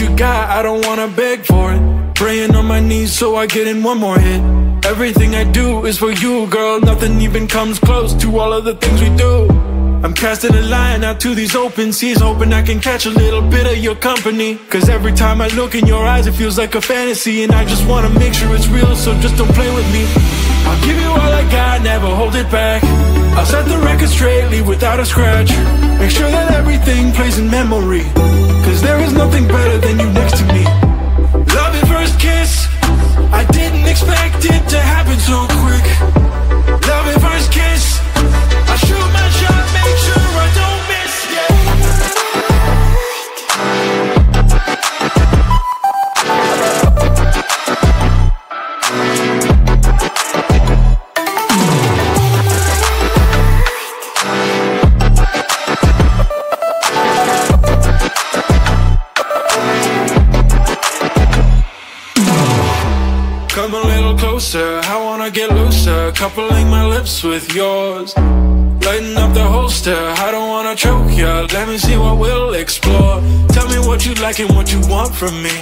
you got, I don't wanna beg for it. Praying on my knees so I get in one more hit. Everything I do is for you, girl. Nothing even comes close to all of the things we do. I'm casting a line out to these open seas, hoping I can catch a little bit of your company. Cause every time I look in your eyes it feels like a fantasy, and I just wanna make sure it's real, so just don't play with me. I'll give you all I got, never hold it back. I'll set the record straight, leave without a scratch. Make sure that everything plays in memory, cause there is nothing better than you next to me. Love at first kiss, I didn't expect it to happen so quick. Love at first kiss, I shoot my shot, make sure I don't miss, Come a little closer, I wanna get looser, coupling my lips with yours. Lighten up the holster, I don't wanna choke ya. Let me see what we'll explore. Tell me what you like and what you want from me.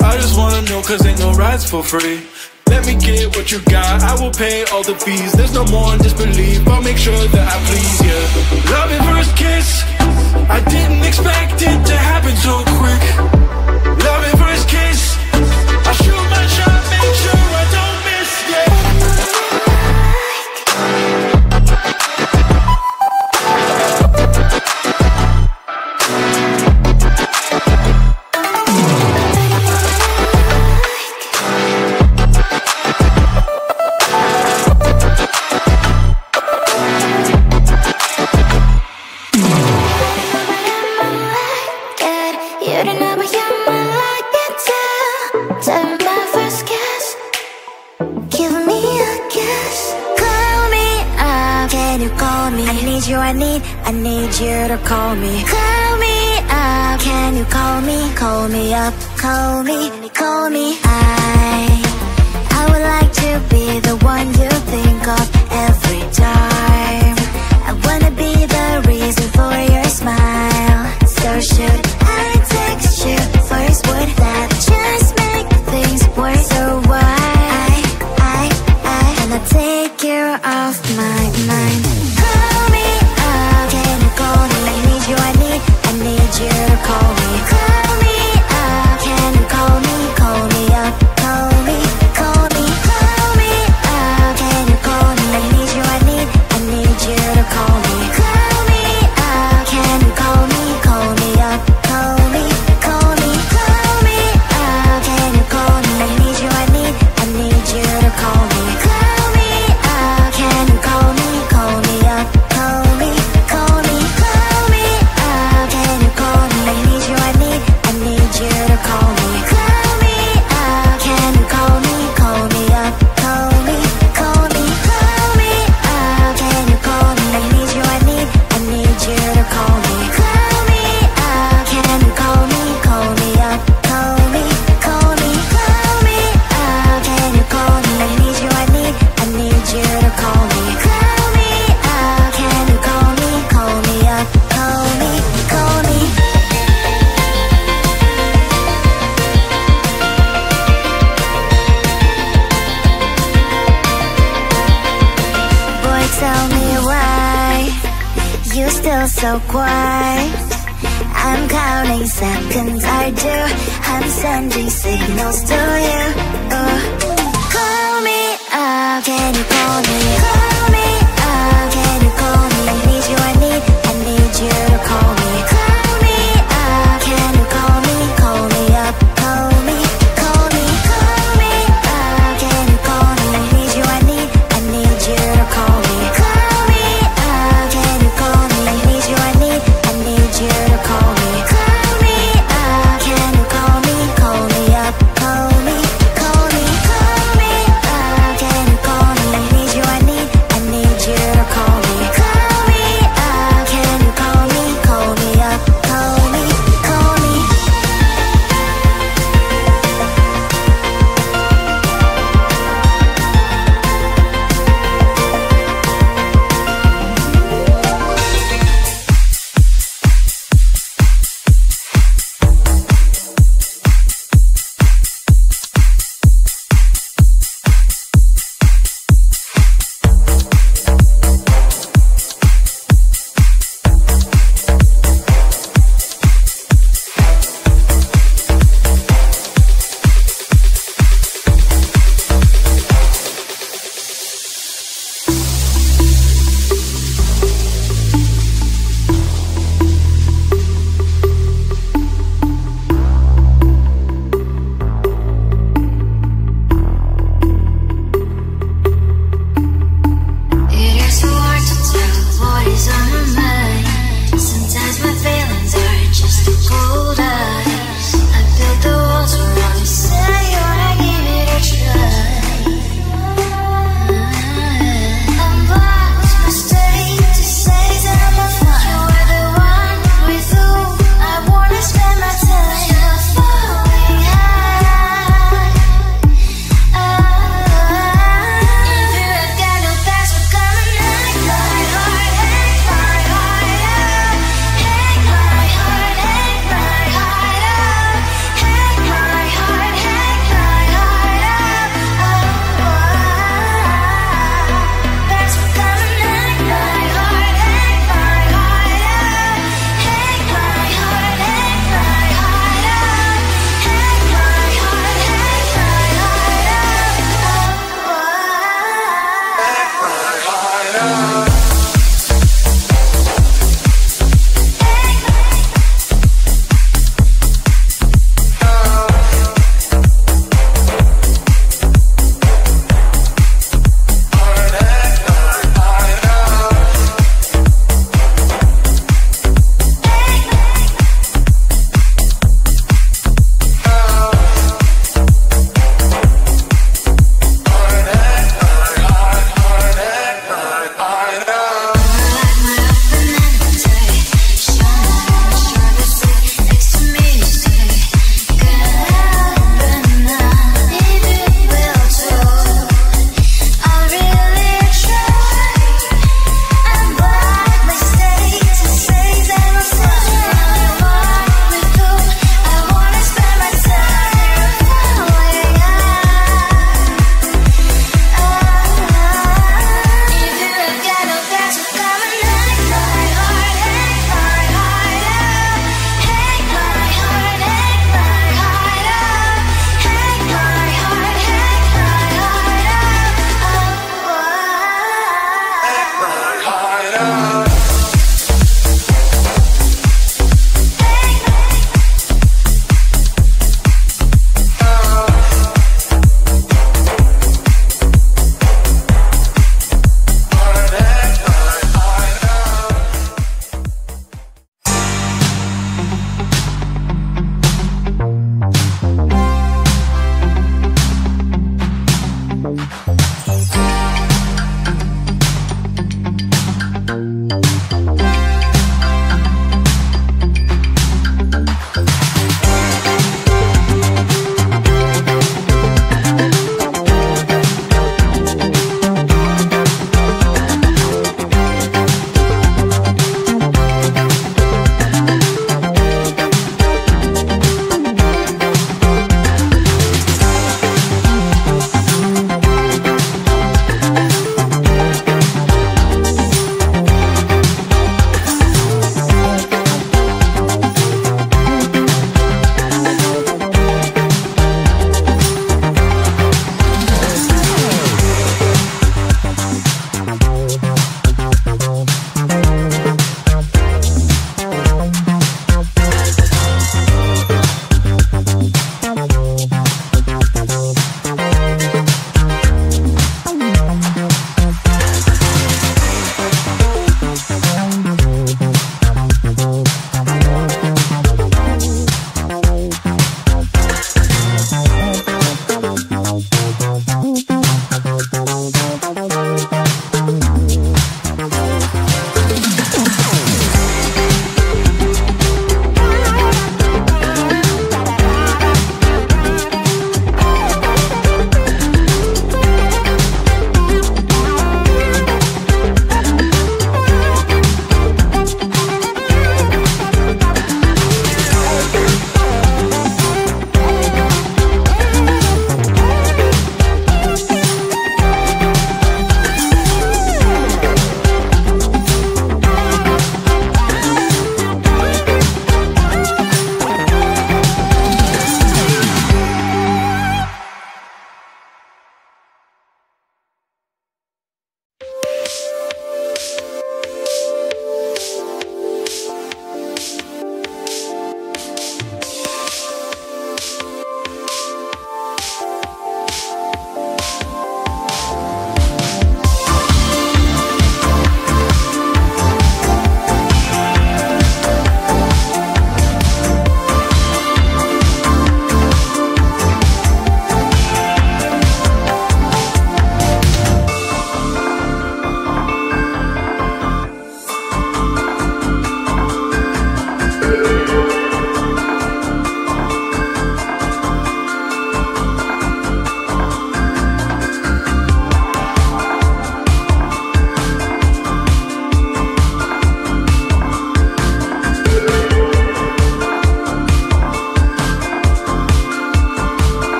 I just wanna know, cause ain't no rides for free. Let me get what you got, I will pay all the fees. There's no more disbelief, I'll make sure that I please ya. Love at first kiss, I didn't expect it to happen so quick. Love at first kiss, I shoot my shot, make sure I don't miss, I need you to call me. Call me up. Can you call me? Call me up. Call me. Call me. I would like to be the one you think of every time. I wanna be the reason for your smile. So should I text you first? Would that just make things worse? So why wanna take you off my mind? Call me. I need you to call me. Call me up. Can you call me? Call me up. Call me. Call me. Call me up. Can you call me? I need you to call me. Call me up. Can you call me? Call me up. Call me. Call me. Call me up. Can you call me? I need you to call me. Call me up. Can you call me? Call me up. Call me. Call me. Call me up. Can you call me? I need you to call me. Call me up. Can you call me? Call me up. Call me. Call me. Call me up. Can you call me? I need you to call me. Call me up. Can you call me? Call me up. Call me. Call me. Call me up. Can you call me? I need you to call me. Call me up. Can you call me? Call me up. Call me. Call me. Boy, tell me why you still so quiet. I'm counting seconds, I do. I'm sending signals to you.